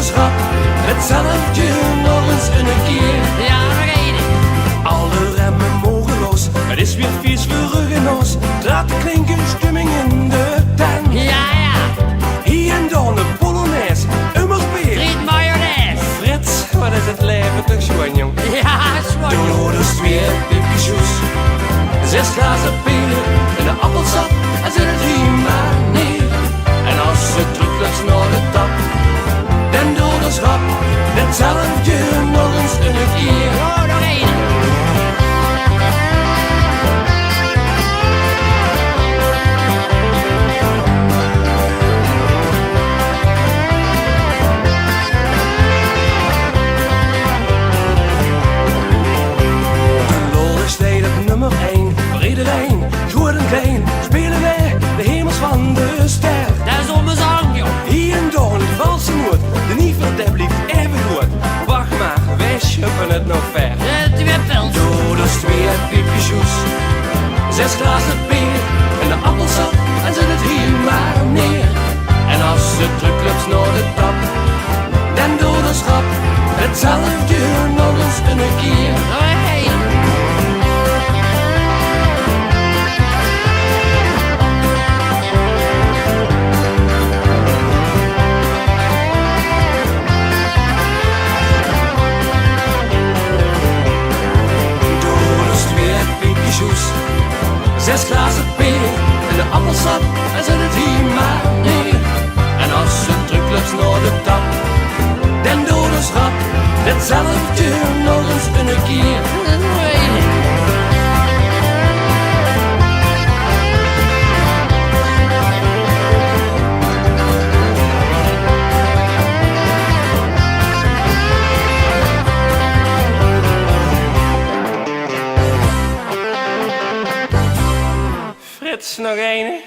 schat, hetzelfde nog eens een keer. Ja, nog één. Alle remmen mogen los, het is weer vies voor rug en os. Laat klinken stemming in de tent. Ja, ja. Hier en dan de Polonaise, ummerspeer. Friet mayonaise. Frits, wat is het leven toch schoon, jong. Ja, zwaar. Door de twee piepjesjoes, 6 glazen bier en de appelsap, en zet het hier maar neer. En als ze terugloopt naar de tap, dan door de schap, hetzelfde nog eens een keer. Oh, nog één. Nummer 1, voor iedereen, groot en klein, spelen wij de hemels van de ster. Dat is om mijn zang, joh. Hier en daar een valse noot, de niever der blijft even groot. Wacht maar, wij schuppen het nog ver. De twippels. Door de twee piepjesjoes, 6 glazen bier en de appelsap, en zet het hier maar neer. En als het terugklopt naar de tap, dan door de schap, hetzelfde nog eens een keer. Nog één. Zes glazen bier en de appelsap, en zet het hier maar neer. En als het terugloopt naar de tap, dan door de schap, hetzelfde nog eens een keer. Nog één. Frits, nog één.